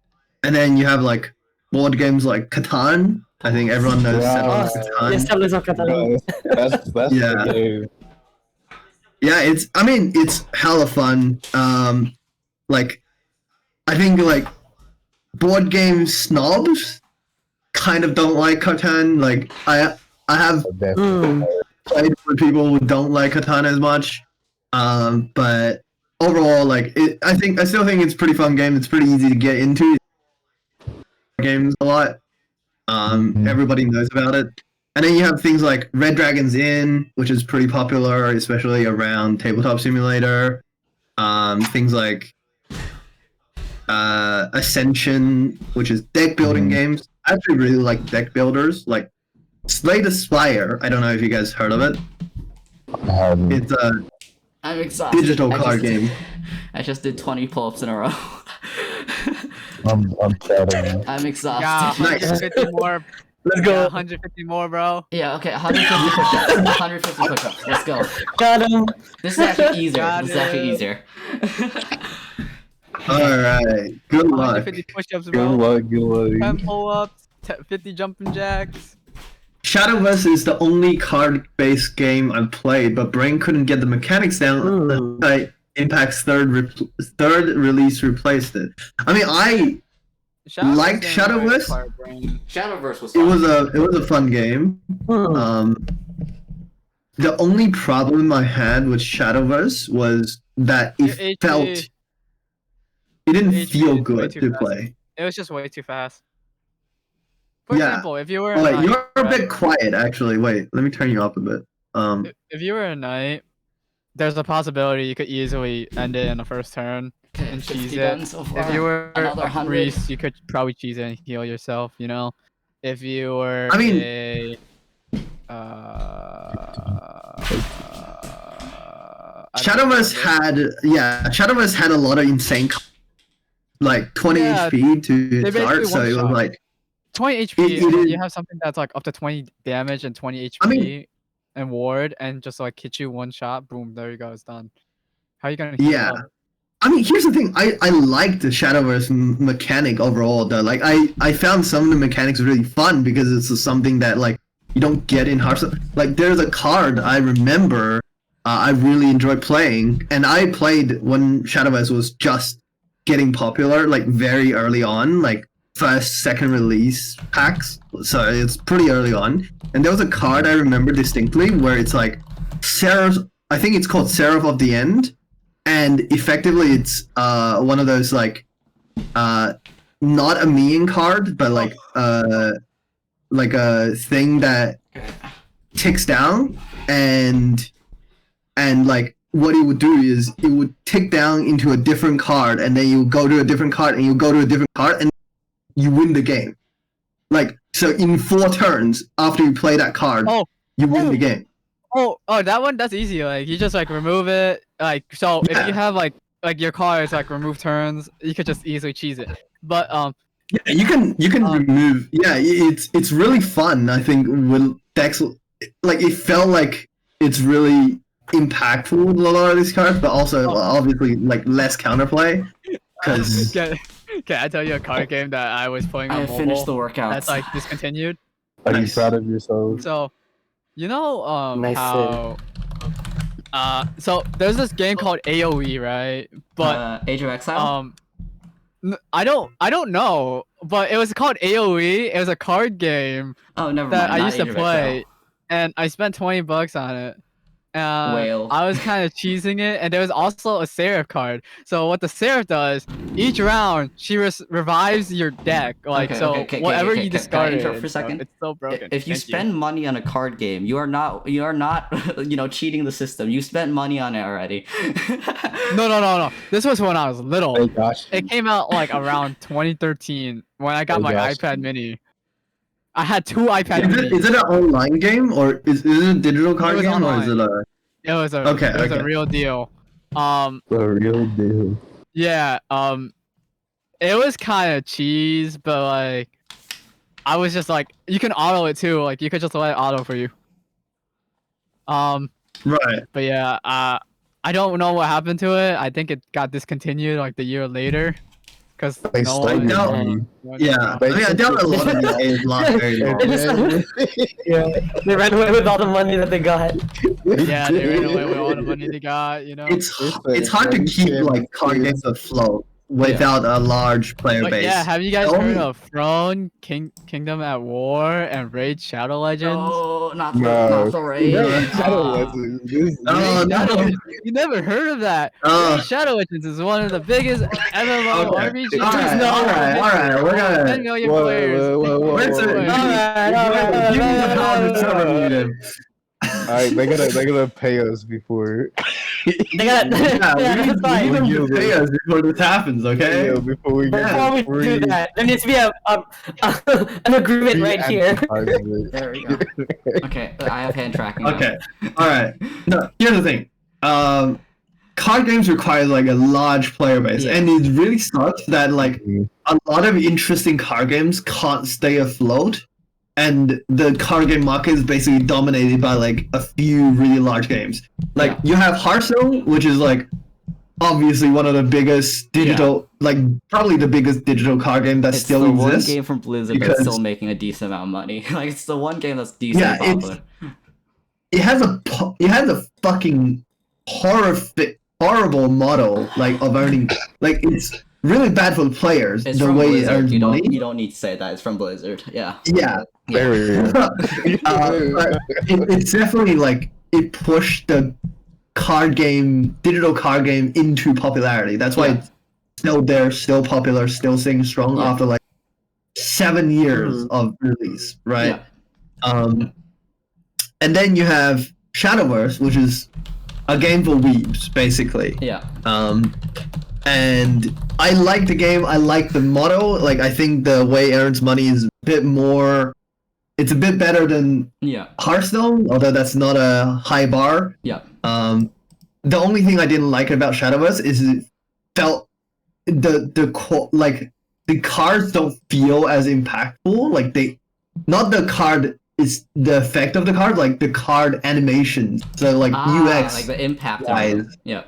S3: And then you have like board games like Catan. I think everyone knows
S1: Wow.
S3: Catan.
S5: Yes, Settlers of Catalan.
S1: That's
S3: Yeah.
S1: the game.
S3: Yeah, it's hella fun. Like I think like board game snobs kind of don't like Catan. Like I have
S5: Mm.
S3: played with people who don't like Catan as much. But overall, like I still think it's a pretty fun game. It's pretty easy to get into. Games a lot. Everybody knows about it. And then you have things like Red Dragon's Inn, which is pretty popular, especially around Tabletop Simulator. Things like Ascension, which is deck building games. I actually really like deck builders, like Slay the Spire. I don't know if you guys heard of it. It's a
S2: I'm exhausted.
S3: digital card game.
S2: I just did 20 pull-ups in a row.
S1: I'm proud of you.
S2: I'm
S4: Yeah,
S2: exhausted.
S3: Nice.
S4: 150 more.
S5: Let's
S4: Yeah,
S5: go.
S4: 150 more, bro.
S2: Yeah, okay, 150 push-ups. 150 push-ups. Let's go.
S5: Got him.
S2: This is actually easier.
S4: Got
S2: This is actually
S4: it.
S2: easier.
S3: Alright, good luck.
S4: 150 push-ups,
S1: Good
S4: bro.
S1: luck, good
S4: 10
S1: luck.
S4: pull-ups, 50 jumping jacks.
S3: Shadowverse is the only card-based game I've played, but Brain couldn't get the mechanics down.
S5: Hmm.
S3: Like, Impact's third release replaced it. I mean, Like Shadowverse?
S2: Shadowverse was
S3: it
S2: fun.
S3: was a fun game.
S5: Hmm.
S3: The only problem I had with Shadowverse was that
S4: Your
S3: it didn't
S4: HP
S3: feel
S4: is way
S3: good
S4: too
S3: to
S4: fast.
S3: play.
S4: It was just way too fast. For
S3: Yeah.
S4: example, if you were
S3: Oh,
S4: a
S3: wait,
S4: knight,
S3: you're a
S4: right?
S3: bit quiet actually. Wait, let me turn you up a bit.
S4: If you were a knight, there's a possibility you could easily end it in the first turn and
S2: 50
S4: cheese
S2: done
S4: it.
S2: so far.
S4: If you were
S2: Another
S4: a
S2: 100.
S4: priest, you could probably cheese it and heal yourself, you know? If you were
S3: I mean- Shadowverse had a lot of insane, like 20
S4: Yeah,
S3: HP to
S4: they
S3: start,
S4: basically
S3: so it was
S4: one-shot.
S3: like
S4: 20 HP,
S3: It
S4: and then
S3: is-
S4: you have something that's like up to 20 damage and 20 HP.
S3: I mean,
S4: and ward and just like hit you one shot, boom, there you go, it's done. How are you gonna heal
S3: Yeah.
S4: up?
S3: I mean, here's the thing. I like the Shadowverse mechanic overall. Though, like, I found some of the mechanics really fun because it's something that like you don't get in Hearthstone. Like, there's a card I remember I really enjoyed playing, and I played when Shadowverse was just getting popular, like very early on, like first, second release packs. So it's pretty early on. And there was a card I remember distinctly where it's like Seraph. I think it's called Seraph of the End. And effectively, it's one of those like not a meme card, but like a thing that ticks down, and like what it would do is it would tick down into a different card, and then you go to a different card, and you go to a different card, and you win the game. Like, so in 4 turns after you play that card,
S4: Oh.
S3: you win the game.
S4: Oh, that one, that's easy. Like, you just like remove it. Like, so
S3: Yeah.
S4: if you have like your cards like remove turns, you could just easily cheese it. But
S3: Yeah, you can remove. Yeah, it's really fun. I think with decks, like it felt like it's really impactful with a lot of these cards, but also obviously like less counterplay. Because
S4: can I tell you a card game that I was playing on
S2: I
S4: mobile
S2: finished the workouts.
S4: that's like discontinued?
S1: Are you
S3: Nice.
S1: proud of yourself?
S4: So, you know,
S5: Nice
S4: how so there's this game called AOE, right? But
S2: Age of Exile.
S4: I don't know, but it was called AOE. It was a card game
S2: Oh, never
S4: that
S2: mind.
S4: I
S2: not
S4: used to
S2: Age of
S4: play,
S2: Exile.
S4: and I spent $20 on it.
S2: Whale.
S4: I was kind of cheesing it, and there was also a Seraph card. So what the Seraph does, each round she revives your deck. Like,
S2: Okay,
S4: so
S2: okay,
S4: whatever
S2: can I
S4: you discarded,
S2: interrupt for a second?
S4: it's still broken.
S2: If you
S4: Thank
S2: spend money on a card game, you are not cheating the system. You spent money on it already.
S4: No. This was when I was little.
S1: Hey, gosh.
S4: It came out like around 2013 when I got
S1: Oh,
S4: my
S1: gosh.
S4: iPad Mini. I had 2 iPad Minis.
S3: is it an online game or is it a digital card
S4: was
S3: game or is it
S4: online.
S3: a?
S4: It was a
S3: Okay,
S4: it was
S3: okay.
S4: a real deal.
S1: The real deal.
S4: Yeah, it was kind of cheese, but like I was just like, you can auto it too. Like, you could just let it auto for you.
S3: Right.
S4: But yeah, I don't know what happened to it. I think it got discontinued like the year later, because
S1: They
S4: no
S1: stole
S4: one.
S3: No.
S1: you.
S3: Yeah.
S1: They
S3: I mean, I doubt a lot of these games last very long.
S5: Yeah, they ran away with all the money that they got.
S4: Yeah, they ran away with all the money they got. You know.
S3: It's hard to keep like card games afloat without a large player
S4: But
S3: base.
S4: yeah, have you guys
S3: The
S4: heard
S3: only-
S4: of Throne, Kingdom at War, and Raid Shadow Legends?
S2: Oh, not
S1: No.
S2: the raid.
S3: Oh, no.
S4: You never heard of that?
S3: Uh,
S4: Shadow Legends is one of the biggest MMORPGs.
S3: Alright, we're gonna.
S4: 10 million
S1: Whoa,
S4: players.
S1: whoa, whoa, whoa,
S3: Let's,
S1: whoa, whoa.
S3: give me the power to tell them.
S1: Alright, they're gonna pay us before.
S5: They got.
S3: Yeah,
S5: Yeah,
S3: we
S5: that's fine.
S3: need them to pay us before this happens, okay?
S1: Yeah, before we get
S5: Before we do that, there needs to be an agreement right here.
S2: There we go. Okay, I have hand tracking. now.
S3: Okay, alright. No, here's the thing. Card games require like a large player base,
S2: Yeah.
S3: and it really sucks that like a lot of interesting card games can't stay afloat, and the card game market is basically dominated by like a few really large games. Like
S2: Yeah.
S3: you have Hearthstone, which is like obviously one of the biggest digital, like probably the biggest digital card game that
S2: It's
S3: still
S2: the one
S3: exists.
S2: game from Blizzard
S3: because-
S2: that's still making a decent amount of money. Like, it's the one game that's decently
S3: Yeah, it's-
S2: popular.
S3: It has a fucking horrible model like of earning. Like it's really bad for the players.
S2: It's
S3: the
S2: from
S3: way it
S2: Blizzard.
S3: earns
S2: You
S3: money.
S2: don't need to say that. It's from Blizzard. Yeah.
S3: Yeah.
S1: Very
S3: But it's definitely like it pushed the digital card game into popularity. That's why
S2: Yeah.
S3: it's still there, still popular, still staying strong
S2: Yeah.
S3: after like 7 years of release, right?
S2: Yeah.
S3: And then you have Shadowverse, which is a game for weebs, basically.
S2: Yeah.
S3: And I like the game. I like the model. Like I think the way it earns money is a bit more. It's a bit better than
S2: Yeah.
S3: Hearthstone, although that's not a high bar.
S2: Yeah.
S3: The only thing I didn't like about Shadowverse is it felt like the cards don't feel as impactful. Like not the card it's the effect of the card, like the card animations, so like UX.
S2: like the impact.
S3: wise.
S2: Yeah.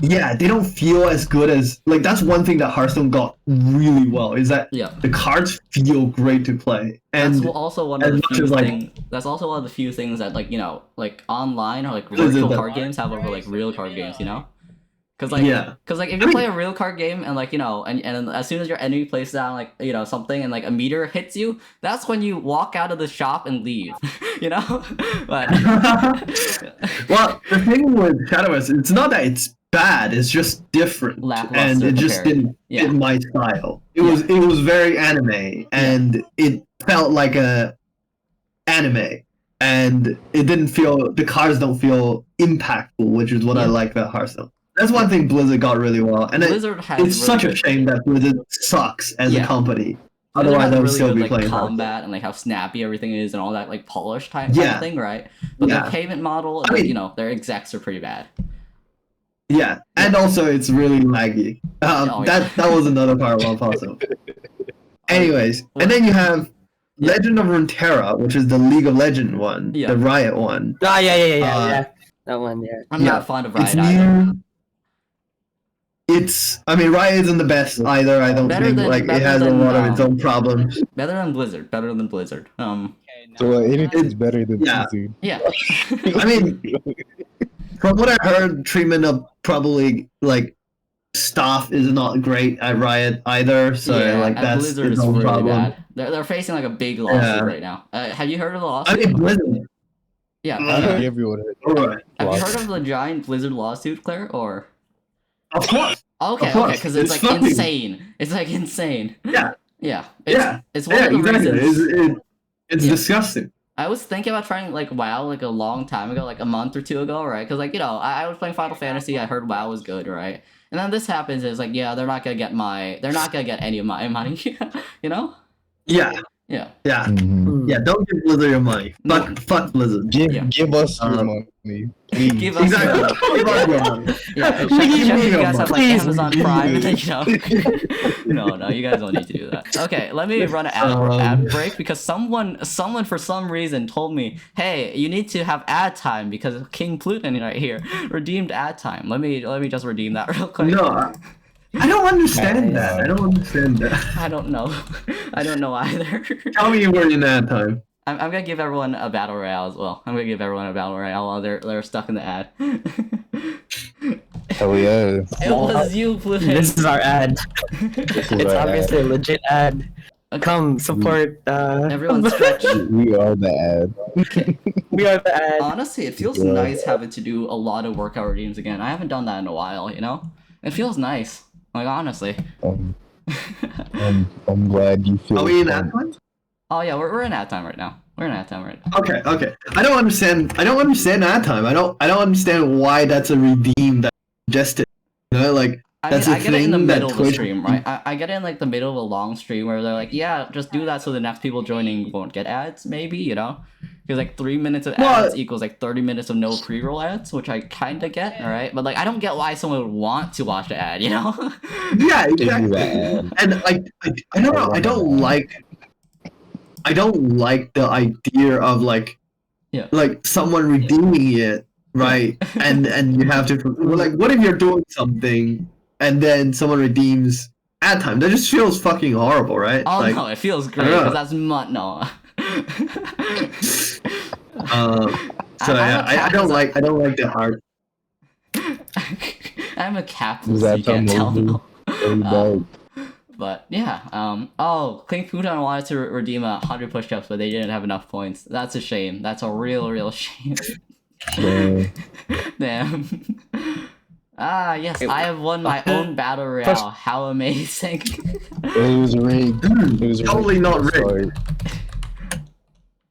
S3: Yeah, they don't feel as good as like that's one thing that Hearthstone got really well is that
S2: Yeah.
S3: the cards feel great to play. And
S2: That's also one of
S3: as
S2: the
S3: much
S2: few
S3: as, like-
S2: things. That's also one of the few things that like like online or like
S3: Blizzard
S2: virtual
S3: does.
S2: card games have over like real card games. Because like
S3: Yeah.
S2: if
S3: I
S2: you
S3: mean-
S2: play a real card game and like and as soon as your enemy places down like something and like a meter hits you, that's when you walk out of the shop and leave. But
S3: well, the thing with Shadow Wars, it's not that it's bad, it's just different.
S2: Lackluster
S3: And it just
S2: compared.
S3: didn't
S2: Yeah.
S3: fit my style. It was very anime and it felt like a anime. And it didn't feel the cards don't feel impactful, which is what I
S2: Yeah.
S3: like about Hearthstone. That's one thing Blizzard got really well. And
S2: Blizzard has
S3: it's
S2: really
S3: such a
S2: good-
S3: shame that Blizzard sucks as
S2: Yeah.
S3: a company.
S2: Blizzard
S3: Otherwise,
S2: has
S3: I would
S2: really
S3: still
S2: good,
S3: be
S2: like,
S3: playing Hearthstone.
S2: combat and like how snappy everything is and all that like polished type
S3: Yeah.
S2: of thing, right? But
S3: Yeah.
S2: the payment model, and,
S3: I
S2: like,
S3: mean-
S2: their execs are pretty bad.
S3: Yeah, and also it's really laggy.
S2: Oh, yeah.
S3: That was another part of Hearthstone. Anyways, and then you have Legend of Runeterra, which is the League of Legends one,
S2: Yeah.
S3: the Riot one.
S5: Ah, yeah.
S3: Uh,
S5: That one, yeah.
S2: I'm
S3: Yeah,
S2: not fond of
S3: It's
S2: Riot either.
S3: new. I mean, Riot isn't the best either. I don't
S2: Better
S3: think
S2: than-
S3: like it
S2: better
S3: has a
S2: than,
S3: lot of its own problems.
S2: Better than Blizzard. Better than Blizzard.
S1: So anything's better than
S3: Yeah.
S1: Blizzard.
S2: Yeah.
S3: I mean, from what I heard, treatment of probably like staff is not great at Riot either. So like
S2: and
S3: that's
S2: Blizzard
S3: its
S2: is
S3: own
S2: really
S3: problem.
S2: bad. They're facing like a big lawsuit
S3: Yeah.
S2: right now. Have you heard of the
S3: I
S2: lawsuit?
S3: mean, Blizzard.
S2: Yeah.
S1: Everyone.
S3: Alright.
S2: Have you heard of the giant Blizzard lawsuit, Claire? Or
S3: Of course.
S2: okay,
S3: Of course.
S2: because it's
S3: It's
S2: like
S3: fucking-
S2: insane. It's like insane.
S3: Yeah.
S2: Yeah. It's,
S3: Yeah.
S2: It's one
S3: Yeah,
S2: of the
S3: exactly.
S2: reasons.
S3: It's
S2: Yeah.
S3: disgusting.
S2: I was thinking about trying like WoW like a long time ago, like a month or two ago, right? Because like I was playing Final Fantasy. I heard WoW was good, right? And then this happens. Is like they're not gonna get any of my money.
S3: Yeah.
S2: Yeah.
S3: Yeah.
S1: Mhm.
S3: Yeah. Don't give Blizzard your money. Fuck Blizzard.
S1: Give
S2: Yeah.
S1: give us your money. Please.
S2: Give us
S3: Exactly.
S2: your-
S3: Give us your money.
S2: Yeah,
S3: Please,
S2: check if you
S3: please,
S2: guys have like
S3: please.
S2: Amazon Prime, No, you guys don't need to do that. Okay, let me run an ad break because someone for some reason told me, hey, you need to have ad time because King Pluton right here redeemed ad time. Let me just redeem that real quick.
S3: No. I don't understand that. I don't understand that.
S2: I don't know. I don't know either.
S3: Tell me where in that time.
S2: I'm gonna give everyone a battle royale as well. I'm gonna give everyone a battle royale while they're stuck in the ad.
S1: Hell yeah.
S2: It was you, Pluton.
S5: This is our ad.
S1: This is
S5: It's
S1: our
S5: obviously a legit ad. Come support.
S2: Everyone stretch.
S1: We are the ad.
S5: We are the ad.
S2: Honestly, it feels
S1: Yeah.
S2: nice having to do a lot of workout routines again. I haven't done that in a while, It feels nice. Like, honestly.
S1: I'm glad you feel.
S3: Are we in
S1: fun.
S3: that time?
S2: Oh, yeah, we're in ad time right now. We're in ad time right now.
S3: Okay. I don't understand that time. I don't understand why that's a redeem that's suggested. Like
S2: I
S3: That's
S2: mean,
S3: the
S2: I get it in the
S3: thing that
S2: middle of the
S3: Twitch-
S2: stream, right? I get it in, like, the middle of a long stream where they're like, yeah, just do that so the next people joining won't get ads, maybe, Because, like, 3 minutes of
S3: Well-
S2: ads equals, like, 30 minutes of no pre-roll ads, which I kind of get, alright? But, like, I don't get why someone would want to watch the ad,
S3: yeah,
S1: Give you
S3: exactly.
S1: that ad.
S3: And I don't know. I don't like the idea of like someone redeeming it, right? and you have to like, what if you're doing something and then someone redeems ad time? That just feels fucking horrible, right?
S2: Oh,
S3: like,
S2: no, it feels great,
S3: know.
S2: because that's no.
S3: So yeah, I don't like the art.
S2: I'm a capitalist,
S1: That
S2: you can't
S1: time
S2: tell
S1: movie.
S2: no.
S1: Very dope.
S2: But yeah, King Futon wanted to redeem 100 push-ups, but they didn't have enough points. That's a shame. That's a real shame.
S1: Damn.
S2: Damn. Yes, I have won my own battle royale. How amazing.
S1: It was rigged. It was
S3: Totally not rigged.
S1: Sorry.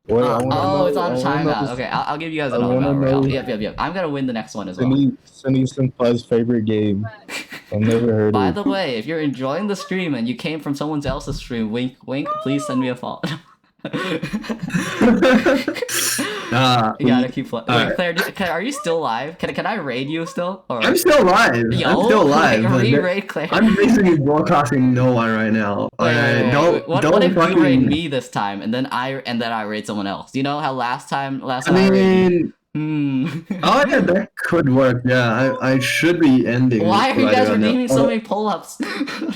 S1: Wait, I wanna
S2: Oh,
S1: know-
S2: it's on
S1: I wanna
S2: timeout.
S1: know
S2: Okay, I'll give you guys
S1: I
S2: another
S1: wanna
S2: battle royale.
S1: know-
S2: Yep. I'm gonna win the next one as well.
S1: Sunny Senpai's favorite game. I've never heard
S2: By
S1: of
S2: the way, if you're enjoying the stream and you came from someone else's stream, wink, wink, please send me a follow. You gotta keep playing. Wait,
S3: Alright.
S2: Claire, are you still live? Can I raid you still? Or
S3: I'm still live.
S2: yo,
S3: I'm still live.
S2: like,
S3: but
S2: re-raid Claire.
S3: I'm basically broadcasting no one right now.
S2: Wait.
S3: Don't
S2: What if
S3: fucking.
S2: you raid me this time and then I raid someone else? You know how last time
S3: I
S2: I raided you?
S3: mean,
S2: Oh
S3: yeah, that could work. Yeah, I should be ending.
S2: Why are you
S3: right
S2: guys
S3: around now.
S2: redeeming so many pull-ups?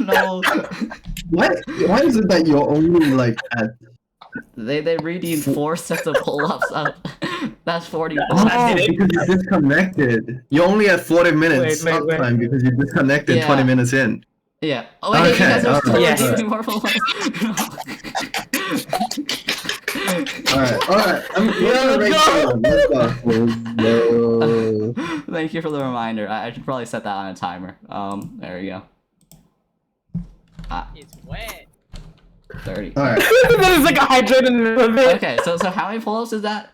S2: No.
S3: Why is it that you're only like at?
S2: They redeemed 4 sets of pull-ups up. That's 40
S5: I
S3: Oh,
S5: did it.
S3: because you disconnected. You're only at 40 minutes
S5: Wait.
S3: uptime because you disconnected
S2: Yeah.
S3: 20 minutes in.
S2: Yeah. Oh wait, you guys are
S3: Okay,
S2: still
S5: alright.
S2: redeeming more pull-ups.
S3: Alright. We're on a race now. Let's go.
S1: Yo.
S2: Thank you for the reminder. I should probably set that on a timer. There we go.
S4: It's wet.
S2: 30.
S3: Alright.
S5: That is like a hydrant in the middle of it.
S2: Okay, so how many pull-ups is that?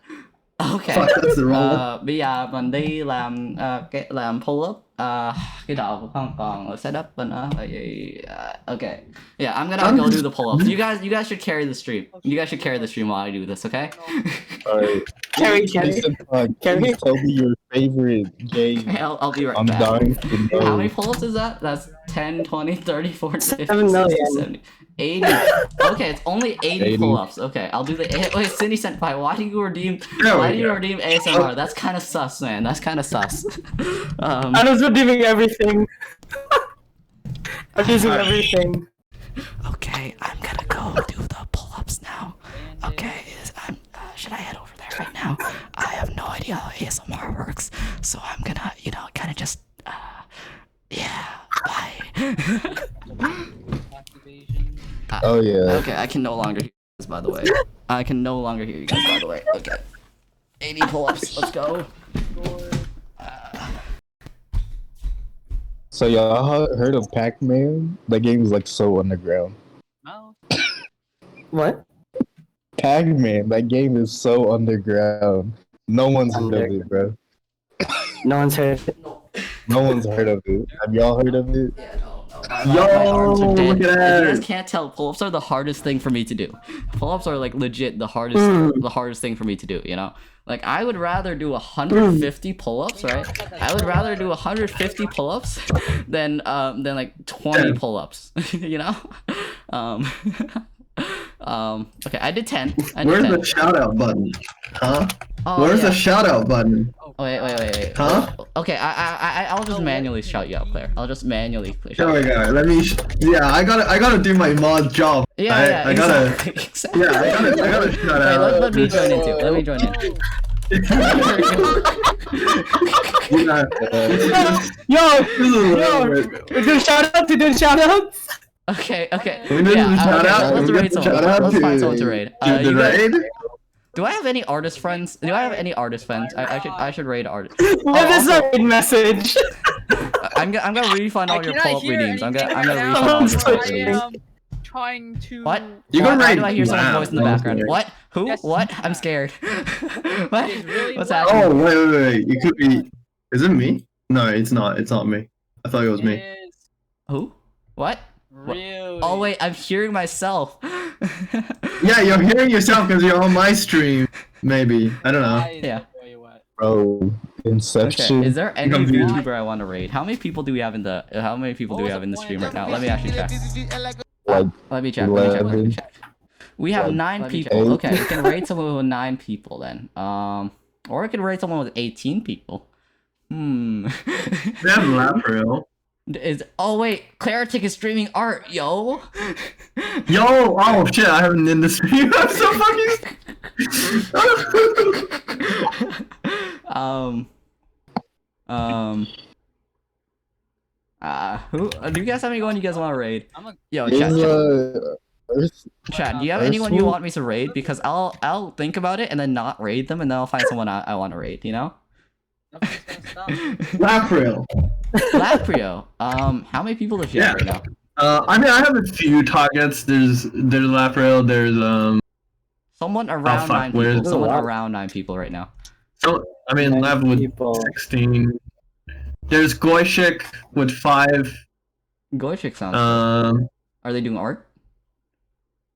S2: Okay.
S3: Fuck, that's the wrong one.
S2: Bây giờ mình đi làm làm pull up. Cái đầu không còn set up nữa. Okay. Yeah, I'm gonna go do the pull ups. You guys should carry the stream. You guys should carry the stream while I do this, okay?
S1: Alright.
S5: Carry.
S1: Can you tell me your favorite game?
S2: Okay, I'll be right
S1: I'm
S2: back.
S1: dying to know.
S2: How many pull ups is that? That's 10, 20, 30, 40, 50,
S5: 7 million.
S2: 60, 70, 80. Okay, it's only 80
S1: 80.
S2: pull-ups. Okay, I'll do the. Wait, Cindy Senpai, why do you redeem?
S3: There we
S2: Why do you
S3: go.
S2: redeem ASMR? That's kind of sus, man. That's kind of sus.
S5: I was redeeming everything. I'm using everything.
S2: Okay, I'm gonna go do the pull-ups now. Okay, should I head over there right now? I have no idea how ASMR works, so I'm gonna, kind of just, yeah, bye.
S1: Oh yeah.
S2: Okay, I can no longer hear you guys, by the way. I can no longer hear you guys, by the way. Okay. 80 pull-ups, let's go.
S1: So y'all heard of Pac-Man? That game is like so underground.
S4: No.
S5: What?
S1: Pac-Man, that game is so underground. No one's heard of it, bro.
S5: No one's heard.
S1: No one's heard of it. Have y'all heard of it?
S2: Yeah, no.
S3: Yo,
S2: My arms are dead.
S3: look at
S2: If you guys
S3: that.
S2: can't tell, pull-ups are the hardest thing for me to do. Pull-ups are like legit the hardest thing for me to do, you know? Like I would rather do 150 pull-ups, right? I would rather do 150 pull-ups than like 20 pull-ups, you know? Okay, I did 10.
S3: Where's the shout out button? Huh?
S2: Oh,
S3: Where's
S2: yeah.
S3: the shout out button?
S2: Oh, wait.
S3: Huh?
S2: Okay, I'll just manually shout you out, Claire. I'll just manually
S3: There
S2: shout
S3: we
S2: you out.
S3: go. Let me. Yeah, I gotta do my mod job.
S2: Yeah,
S3: I gotta.
S2: exactly.
S3: Yeah, I gotta shout
S2: Wait,
S3: out.
S2: let me join in too. Let me join in.
S3: Yeah.
S5: We're doing shout out to do shout outs.
S2: Okay.
S3: We need
S2: Yeah,
S3: to shout
S2: okay,
S3: out.
S2: let's
S3: we
S2: raid
S3: need to
S2: someone.
S3: shout out
S2: Let's
S3: to-
S2: find someone to raid.
S3: to the
S2: You guys-
S3: raid.
S2: Do I have any artist friends? Do I have any artist friends? I should raid artists.
S5: What is
S2: also-
S5: that message?
S2: I'm gonna refund all your
S4: cannot
S2: pull-up
S4: hear
S2: redeems. I'm gonna
S4: anything
S2: refund
S4: right
S2: all
S5: now.
S2: your pull-up
S5: I
S2: redeems.
S4: am trying to.
S2: What?
S3: You
S2: Why
S3: can raid
S2: do I hear someone's
S3: loud.
S2: voice in the
S3: That was
S2: background?
S3: weird.
S2: What? Who?
S4: Yes,
S2: What?
S4: yeah.
S2: I'm scared. What?
S4: It's really
S2: What's
S4: loud.
S2: happening?
S3: Oh wait. It could be. Is it me? No, it's not. It's not me. I thought it was me.
S4: It is
S2: Who? What?
S4: really.
S2: Oh wait, I'm hearing myself.
S3: Yeah, you're hearing yourself because you're on my stream. Maybe. I don't know.
S2: Yeah.
S4: Really wet.
S1: Bro, Inception.
S2: Okay. Is there any
S3: Confused.
S2: YouTuber I want to raid? How many people do we have in the? How many people do we have in the stream right now? Let me actually check.
S1: Like
S2: Let me check.
S1: 11.
S2: We have
S1: Like
S2: 9 people.
S1: 8.
S2: Okay, we can raid someone with 9 people then. Or we can raid someone with 18 people.
S3: We have Lapril.
S2: Oh wait, Claritic is streaming art, yo.
S3: Yo, oh shit, I haven't in the stream. I'm so fucking.
S2: Who? Do you guys have anyone you guys want to raid? Yo,
S1: Is, Earth-
S2: chat. Do you have
S1: Earth
S2: anyone you
S1: Swoop?
S2: want me to raid? Because I'll think about it and then not raid them, and then I'll find someone I want to raid. You know?
S4: Nothing's gonna stop.
S3: Lapril.
S2: Laprio. How many people does she have right now?
S3: I mean, I have a few targets. There's Lapril. There's
S2: Someone around
S3: fuck,
S2: 9
S3: where's-
S2: people. Someone
S5: There's a lot.
S2: around 9 people right now.
S3: So I mean, Lav with
S5: People.
S3: 16. There's Goyshik with 5.
S2: Goychik sounds.
S3: Um,
S2: Are they doing art?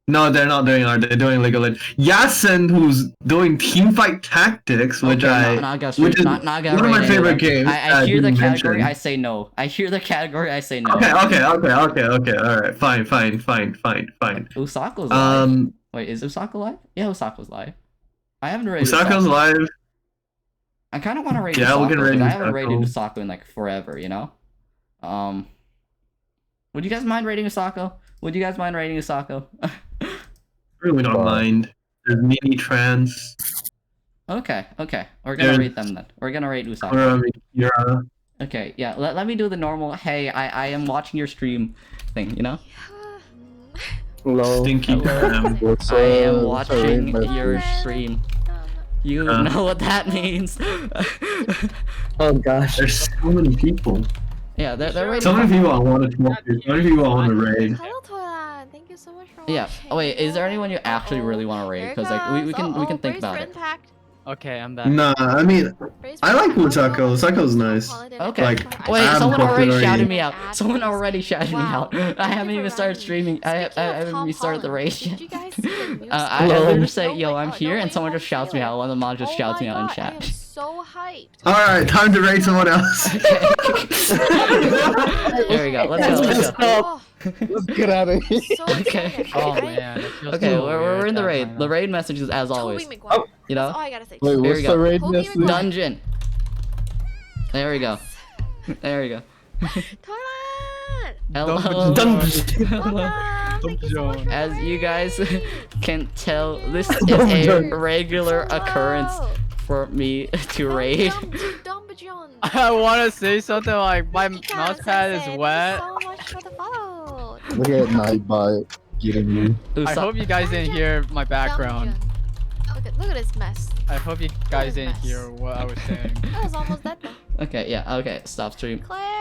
S3: No, they're not doing art. They're doing League of Legends. Yasen, who's doing Teamfight Tactics, which
S2: Okay, not gonna
S3: which is
S2: not gonna
S3: one of my
S2: rate any
S3: favorite
S2: them.
S3: games.
S2: I hear the
S3: didn't
S2: category.
S3: mention.
S2: I say no. I hear the category. I say no.
S3: Okay. All right. Fine.
S2: Usaka's live. Wait, is Usaka live? Yeah, Usaka's live. I haven't rated
S3: Usaka's
S2: Usaka.
S3: live.
S2: I kind of want to rate
S3: Yeah,
S2: Usaka,
S3: we can rate
S2: but I haven't rated
S3: Usaka.
S2: Usaka in like forever, you know? Would you guys mind rating Usaka? Would you guys mind rating Usaka?
S3: Really don't mind. There's mini trans.
S2: Okay. We're gonna rate them then. We're gonna rate Usaka.
S3: Or Kira.
S2: Okay, yeah, let me do the normal, hey, I am watching your stream thing, you know?
S5: Hello.
S3: Stinky Cram.
S2: I am watching your stream. You know what that means.
S5: Oh gosh.
S3: There's so many people.
S2: Yeah, they're rating.
S3: So many people I want to talk to. So many people I want to raid.
S6: Hello, Toilet. Thank you so much for
S2: Yeah.
S6: watching.
S2: Oh wait, is there anyone you actually really want to raid? Because like we can think about it.
S4: Okay, I'm back.
S3: Nah, I mean, I like Usako. Usako's nice.
S2: Okay.
S3: Like,
S2: Wait,
S3: I'm
S2: someone already
S3: popular
S2: shouted
S3: in-
S2: me out. Someone already shouted me out. I haven't even started streaming. I haven't even started the raid yet. I literally say, yo, I'm here, and someone just shouts me out. One of the mods just shouts me out in
S6: I am
S2: chat.
S6: so hyped.
S3: All right, time to raid someone else.
S2: There we go. Let's go.
S6: Oh,
S1: Let's get out of here.
S6: so
S2: Okay.
S6: excited,
S4: Oh
S6: right?
S4: man. it feels
S2: Okay,
S4: so
S2: we're
S4: weird
S2: in the
S4: that
S2: raid.
S4: I'm
S2: The raid messages as always.
S6: Toby McGuire.
S2: You
S6: That's
S2: know?
S6: all I gotta say.
S1: Wait,
S2: Here
S1: what's
S2: we
S1: the
S2: go.
S1: raid
S6: Toby
S1: message?
S6: McGuire.
S2: Dungeon. There we go. There we go.
S6: Toilet.
S2: Hello.
S5: Dungeon.
S6: Welcome. Thank you so much for the
S2: As you guys
S6: raid.
S2: can tell, this is
S1: Dungeon.
S2: a regular occurrence
S6: Hello.
S2: for me to raid.
S6: Welcome to Dumbajon.
S4: I want to say something like my
S6: Kika
S4: mouse pad
S6: Sensei,
S4: is wet.
S6: Thank you so much for the follow.
S1: Look at Nightbot getting you.
S4: I hope you guys didn't hear my background.
S6: Dumbajon. Look at this mess.
S4: I hope you guys didn't
S6: mess.
S4: hear what I was saying.
S6: That was almost dead though.
S2: Okay, yeah, okay, stop stream.
S6: Claire.